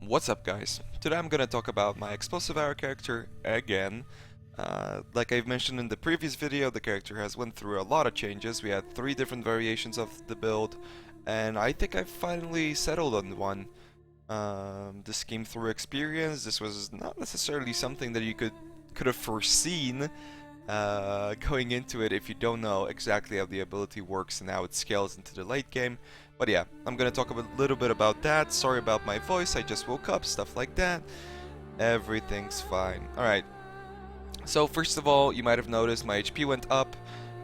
What's up, guys? Today I'm gonna talk about my explosive arrow character again. Like I've mentioned in the previous video, the character has went through a lot of changes. We had 3 different variations of the build, and I think I've finally settled on one. This came through experience. This was not necessarily something that you could have foreseen going into it if you don't know exactly how the ability works and how it scales into the late game. But yeah, I'm gonna talk a little bit about that. Sorry about my voice, I just woke up, stuff like that. Everything's fine. Alright, so first of all, you might have noticed my HP went up.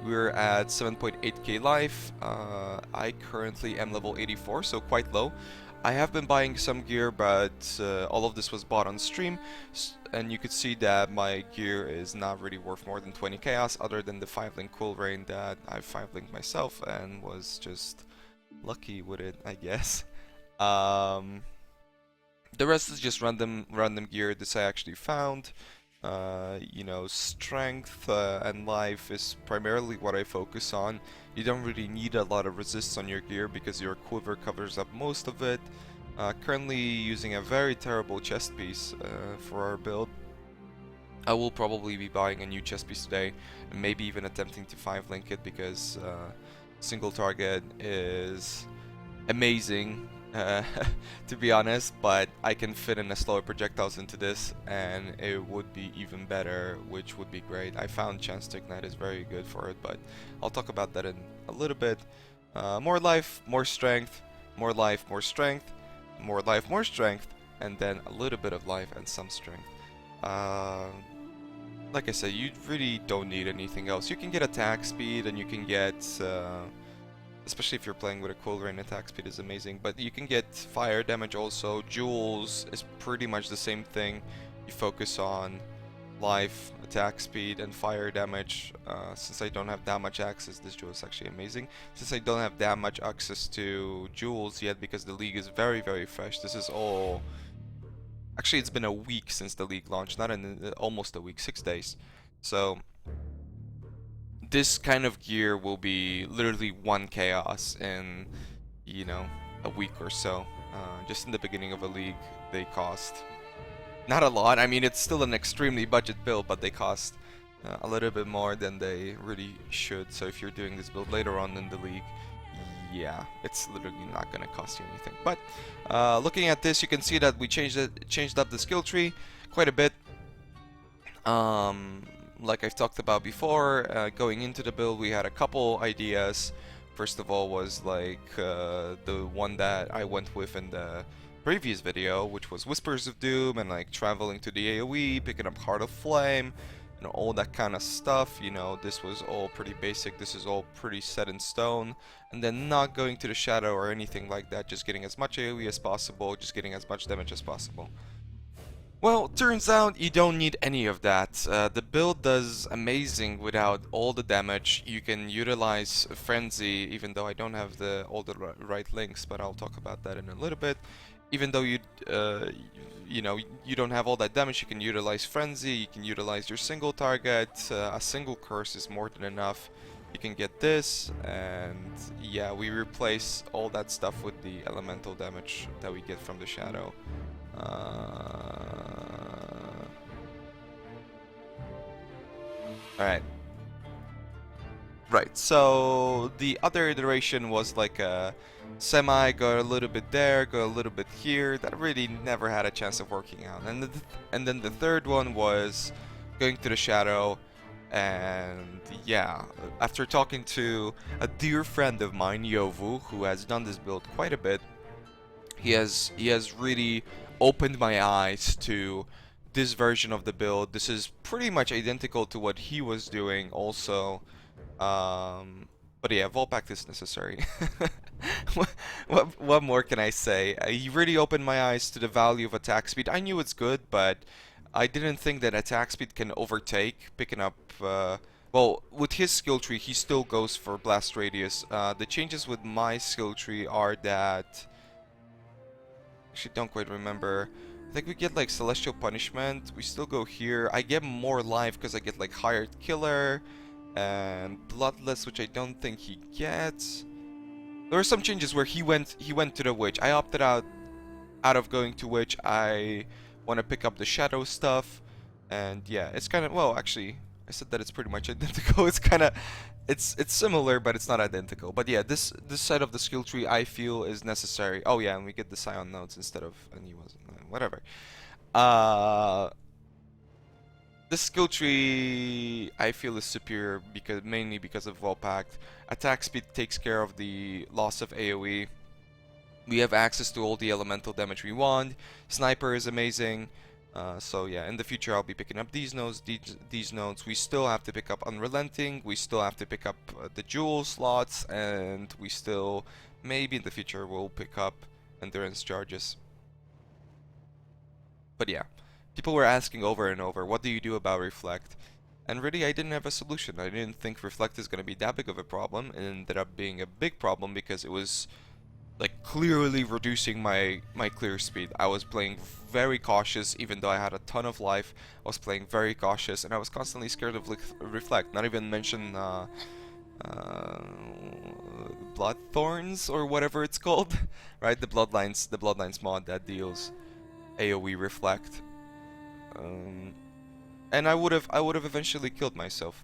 We're at 7.8k life. I currently am level 84, so quite low. I have been buying some gear, but all of this was bought on stream, and you could see that my gear is not really worth more than 20 chaos, other than the 5-link cool rain that I've 5-linked myself and was just lucky with it, I guess. The rest is just random gear. This I actually found. You know, strength and life is primarily what I focus on. You don't really need a lot of resists on your gear because your quiver covers up most of it. Currently using a very terrible chest piece for our build. I will probably be buying a new chest piece today, and maybe even attempting to 5-link it because single target is amazing. To be honest, but I can fit in a slower projectiles into this and it would be even better, which would be great. I found chance to ignite is very good for it, but I'll talk about that in a little bit. More life, more strength, more life, more strength, more life, more strength, and then a little bit of life and some strength. Like I said, you really don't need anything else. You can get attack speed and you can get especially if you're playing with a cool rain, attack speed is amazing, but you can get fire damage also. Jewels is pretty much the same thing. You focus on life, attack speed, and fire damage. Since I don't have that much access, this jewel is actually amazing. Since I don't have that much access to jewels yet because the league is very, very fresh. This is all... Actually, it's been a week since the league launched, not in almost a week, 6 days. So this kind of gear will be literally 1 chaos in, you know, a week or so. Just in the beginning of a league, they cost not a lot. I mean, it's still an extremely budget build, but they cost a little bit more than they really should. So if you're doing this build later on in the league, yeah, it's literally not gonna cost you anything. But looking at this, you can see that we changed up the skill tree quite a bit. Like I've talked about before, going into the build we had a couple ideas. First of all was like the one that I went with in the previous video, which was Whispers of Doom and like traveling to the AoE, picking up Heart of Flame, and all that kind of stuff. You know, this was all pretty basic, this is all pretty set in stone. And then not going to the shadow or anything like that, just getting as much AoE as possible, just getting as much damage as possible. Well, turns out you don't need any of that. The build does amazing without all the damage. You can utilize Frenzy, even though I don't have all the right links, but I'll talk about that in a little bit. Even though you know, you don't have all that damage, you can utilize Frenzy, you can utilize your single target. A single curse is more than enough. You can get this, and yeah, we replace all that stuff with the elemental damage that we get from the shadow. Alright. Right, so the other iteration was like a semi, go a little bit there, go a little bit here. That really never had a chance of working out. And then the third one was going to the shadow. And yeah, after talking to a dear friend of mine, Yovu, who has done this build quite a bit, he has really opened my eyes to this version of the build. This is pretty much identical to what he was doing also. But yeah, Vault Pact is necessary. What more can I say? He really opened my eyes to the value of attack speed. I knew it's good, but I didn't think that attack speed can overtake picking up... well, with his skill tree, he still goes for blast radius. The changes with my skill tree are that... Actually, don't quite remember. I think we get like Celestial Punishment. We still go here. I get more life because I get like Hired Killer and Bloodless, which I don't think he gets. There were some changes where he went to the Witch. I opted out out of going to which I want to pick up the shadow stuff. And yeah, it's kind of, well, actually, I said that it's pretty much identical. It's kind of, it's similar, but it's not identical. But yeah, this side of the skill tree I feel is necessary. Oh yeah, and we get the Scion nodes instead of, and he wasn't, whatever. This skill tree I feel is superior because mainly because of Volpact. Attack speed takes care of the loss of AoE. We have access to all the elemental damage we want. Sniper is amazing. So yeah, in the future I'll be picking up these nodes, these nodes. We still have to pick up Unrelenting, we still have to pick up the jewel slots, and we still, maybe in the future, we'll pick up endurance charges. But yeah, people were asking over and over, what do you do about Reflect? And really, I didn't have a solution. I didn't think Reflect is going to be that big of a problem, and it ended up being a big problem because it was like clearly reducing my clear speed. I was playing very cautious, even though I had a ton of life. I was playing very cautious, and I was constantly scared of Reflect. Not even mention Blood Thorns or whatever it's called, right? The Bloodlines mod that deals AoE Reflect. And I would have eventually killed myself.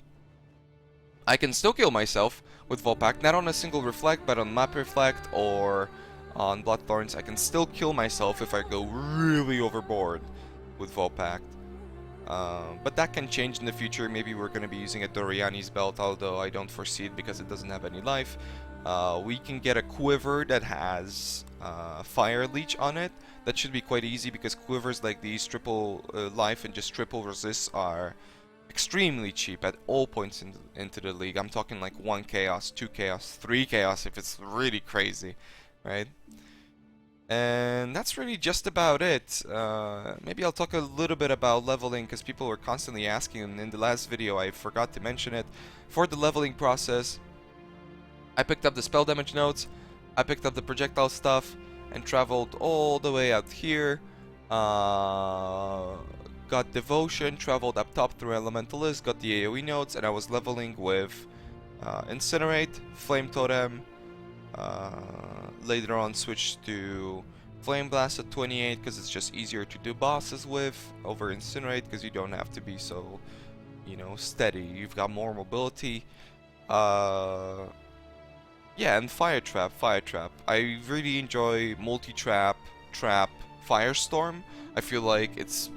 I can still kill myself with Volpact, not on a single Reflect, but on Map Reflect or on Bloodthorns. I can still kill myself if I go really overboard with Volpact. But that can change in the future. Maybe we're going to be using a Doriani's belt, although I don't foresee it because it doesn't have any life. We can get a Quiver that has Fire Leech on it. That should be quite easy because quivers like these, triple life and just triple resist, are extremely cheap at all points into the league. I'm talking like 1 chaos, 2 chaos, 3 chaos if it's really crazy, right? And that's really just about it. Maybe I'll talk a little bit about leveling because people were constantly asking, and in the last video I forgot to mention it. For the leveling process, I picked up the spell damage notes, I picked up the projectile stuff, and traveled all the way out here. Got Devotion, traveled up top through Elementalist, got the AoE nodes, and I was leveling with Incinerate, Flame Totem, later on switched to Flame Blast at 28 because it's just easier to do bosses with, over Incinerate because you don't have to be so, you know, steady. You've got more mobility. Yeah, and Fire Trap. I really enjoy multi-trap, trap, Firestorm. I feel like it's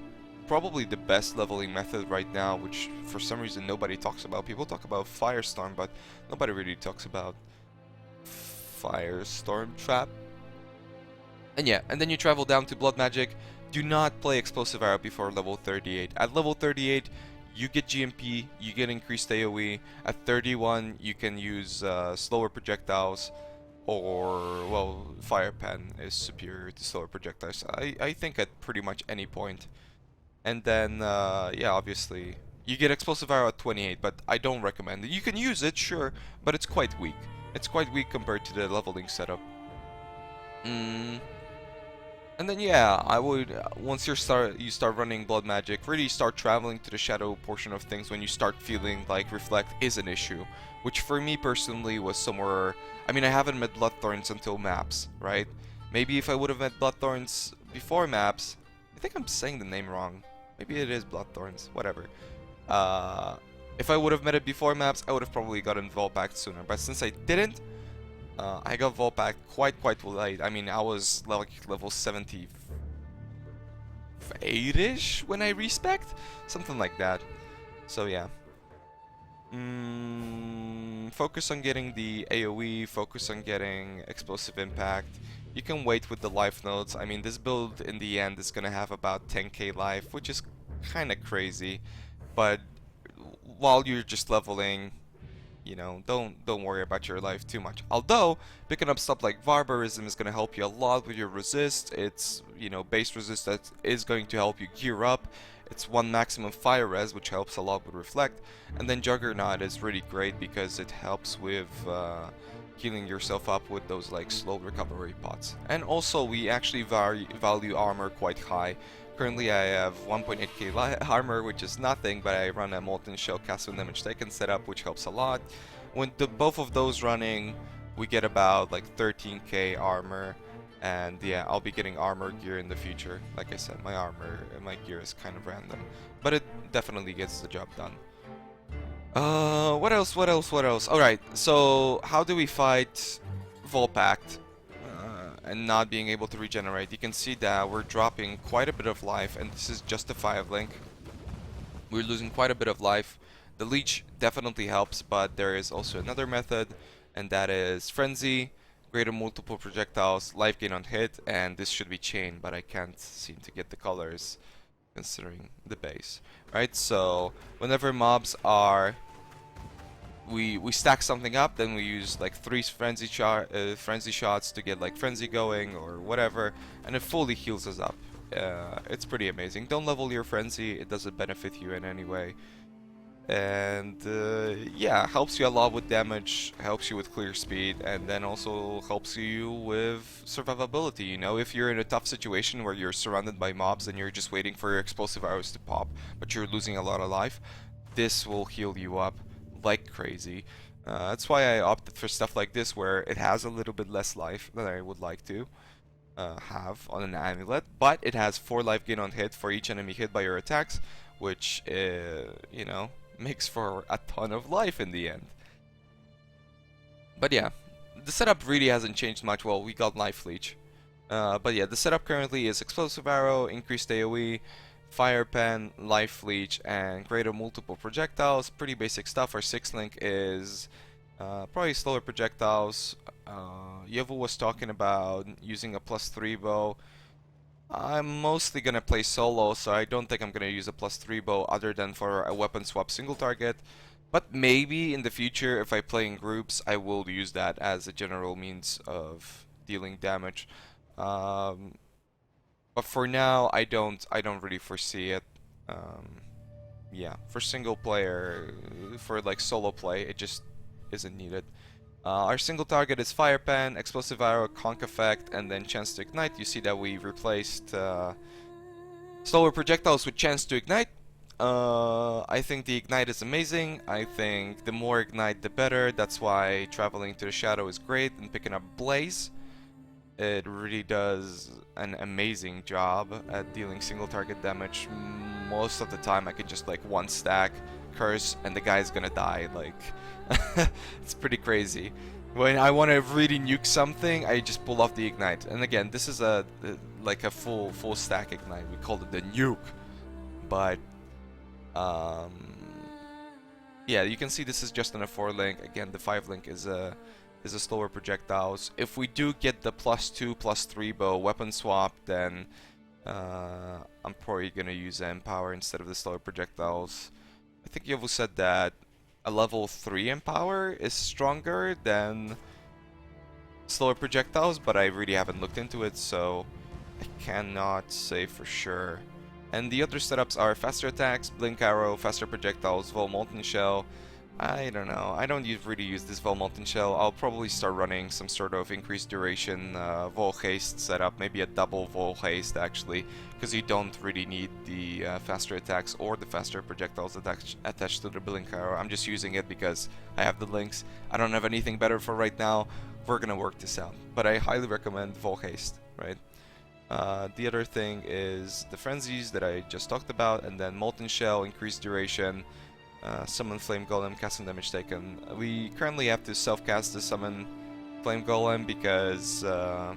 probably the best leveling method right now, which for some reason nobody talks about. People talk about Firestorm, but nobody really talks about Firestorm Trap. And yeah, and then you travel down to Blood Magic. Do not play Explosive Arrow before level 38. At level 38, you get GMP, you get increased AoE. At 31, you can use slower projectiles, or, well, Fire Pen is superior to slower projectiles. I think at pretty much any point. And then, yeah, obviously, you get Explosive Arrow at 28, but I don't recommend it. You can use it, sure, but it's quite weak. It's quite weak compared to the leveling setup. And then yeah, I would, once you start running Blood Magic, really start traveling to the shadow portion of things when you start feeling like Reflect is an issue. Which for me personally was somewhere, I mean, I haven't met Bloodthorns until maps, right? Maybe if I would have met Bloodthorns before maps, I think I'm saying the name wrong. Maybe it is Bloodthorns, whatever. If I would have met it before maps, I would have probably gotten Volpact sooner. But since I didn't, I got Volpact quite late. I mean, I was like level 78-ish when I respect, something like that. So yeah. Focus on getting the AoE, focus on getting Explosive Impact. You can wait with the life nodes. I mean, this build in the end is gonna have about 10k life, which is kinda crazy. But while you're just leveling, you know, don't worry about your life too much. Although picking up stuff like Barbarism is going to help you a lot with your resist. It's, you know, base resist that is going to help you gear up. It's 1 maximum fire res, which helps a lot with Reflect. And then Juggernaut is really great because it helps with healing yourself up with those like slow recovery pots. And also we actually value armor quite high. Currently I have 1.8k armor, which is nothing, but I run a Molten Shell cast with damage taken setup, which helps a lot. When both of those running, we get about like 13k armor. And yeah, I'll be getting armor gear in the future. Like I said, my armor and my gear is kind of random, but it definitely gets the job done. What else? What else? What else? Alright, so how do we fight Volpact and not being able to regenerate? You can see that we're dropping quite a bit of life, and this is just a 5 link. We're losing quite a bit of life. The leech definitely helps, but there is also another method, and that is Frenzy, greater multiple projectiles, life gain on hit, and this should be chain, but I can't seem to get the colors considering the base. Right, so whenever mobs are... We stack something up, then we use like 3 frenzy shots to get like frenzy going or whatever, and it fully heals us up. It's pretty amazing. Don't level your frenzy, it doesn't benefit you in any way. And yeah, helps you a lot with damage, helps you with clear speed, and then also helps you with survivability. You know, if you're in a tough situation where you're surrounded by mobs and you're just waiting for your explosive arrows to pop, but you're losing a lot of life, this will heal you up like crazy. That's why I opted for stuff like this, where it has a little bit less life than I would like to have on an amulet, but it has 4 life gain on hit for each enemy hit by your attacks, which you know, makes for a ton of life in the end. But yeah, the setup really hasn't changed much. Well, we got life leech, but yeah, the setup currently is explosive arrow, increased AoE, fire pen, life leech, and greater multiple projectiles. Pretty basic stuff. Our 6 link is probably slower projectiles. Yevu was talking about using a +3 bow. I'm mostly gonna play solo, so I don't think I'm gonna use a +3 bow other than for a weapon swap single target. But maybe in the future, if I play in groups, I will use that as a general means of dealing damage. But for now, I don't really foresee it. Yeah, for single player, for like solo play, it just isn't needed. Our single target is Fire Pen, Explosive Arrow, Conk Effect, and then Chance to Ignite. You see that we replaced slower projectiles with Chance to Ignite. I think the Ignite is amazing. I think the more Ignite, the better. That's why Traveling to the Shadow is great, and picking up Blaze. It really does an amazing job at dealing single target damage. Most of the time I could just like 1 stack, curse, and the guy's gonna die. Like, it's pretty crazy. When I want to really nuke something, I just pull off the Ignite. And again, this is like a full stack Ignite. We called it the nuke. But yeah, you can see this is just on a 4 link. Again, the 5 link is a slower projectiles. If we do get the +2, +3 bow weapon swap, then I'm probably gonna use Empower instead of the slower projectiles. I think Yovu said that a level 3 Empower is stronger than slower projectiles, but I really haven't looked into it, so I cannot say for sure. And the other setups are faster attacks, blink arrow, faster projectiles, Vol Molten Shell. I don't know. I don't really use this Vol Molten Shell. I'll probably start running some sort of increased duration Vol Haste setup, maybe a double Vol Haste actually, because you don't really need the faster attacks or the faster projectiles attached to the Blink Arrow. I'm just using it because I have the links. I don't have anything better for right now. We're gonna work this out, but I highly recommend Vol Haste, right? The other thing is the Frenzies that I just talked about, and then Molten Shell, increased duration, Summon Flame Golem, cast some damage taken. We currently have to self-cast the Summon Flame Golem because our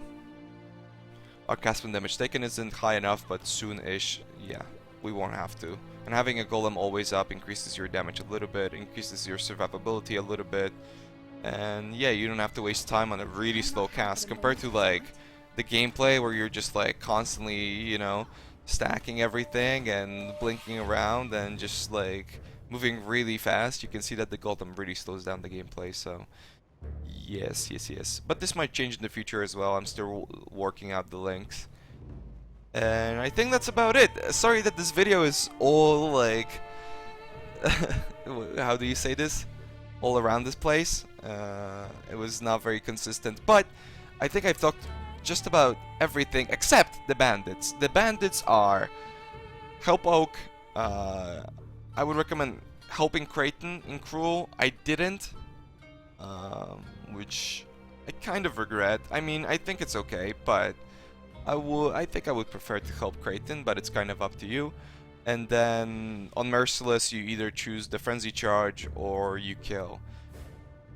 cast from damage taken isn't high enough, but soon-ish, yeah, we won't have to. And having a Golem always up increases your damage a little bit, increases your survivability a little bit, and yeah, you don't have to waste time on a really slow cast compared to like the gameplay where you're just like constantly, you know, stacking everything and blinking around and just like moving really fast. You can see that the Golem really slows down the gameplay, so yes. But this might change in the future as well. I'm still working out the links. And I think that's about it. Sorry that this video is all like how do you say this? All around this place. It was not very consistent, but I think I've talked just about everything except the bandits. The bandits are Help Oak. I would recommend helping Creighton in Cruel. I didn't, which I kind of regret. I mean, I think it's okay, but I think I would prefer to help Kraton, but it's kind of up to you. And then on Merciless, you either choose the Frenzy Charge or you kill.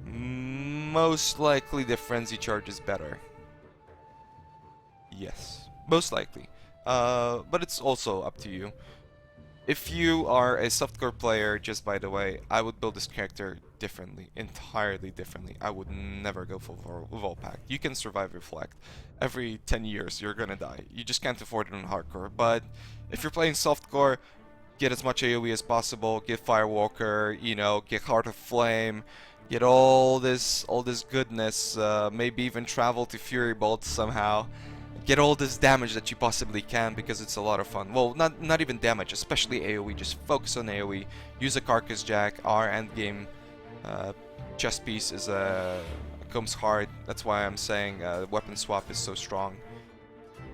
Most likely the Frenzy Charge is better. Yes, most likely. But it's also up to you. If you are a softcore player, just by the way, I would build this character differently, entirely differently. I would never go for Volpack. You can survive Reflect. Every 10 years, you're gonna die. You just can't afford it on hardcore. But if you're playing softcore, get as much AoE as possible, get Firewalker, you know, get Heart of Flame, get all this goodness, maybe even travel to Fury Bolt somehow. Get all this damage that you possibly can because it's a lot of fun. Well, not even damage, especially AoE. Just focus on AoE. Use a Carcass Jack. Our endgame chest piece is comes hard. That's why I'm saying weapon swap is so strong.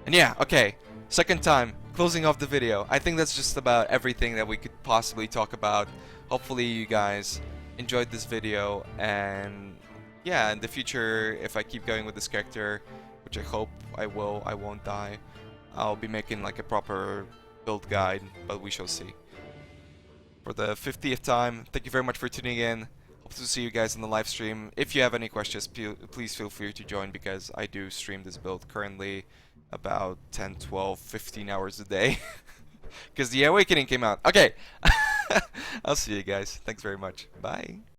And yeah, okay. Second time, closing off the video. I think that's just about everything that we could possibly talk about. Hopefully you guys enjoyed this video, and yeah, in the future, if I keep going with this character, which I hope I will, I won't die, I'll be making like a proper build guide, but we shall see. For the 50th time, thank you very much for tuning in. Hope to see you guys in the live stream. If you have any questions, please feel free to join, because I do stream this build currently about 10, 12, 15 hours a day. Because the Awakening came out. Okay, I'll see you guys. Thanks very much. Bye.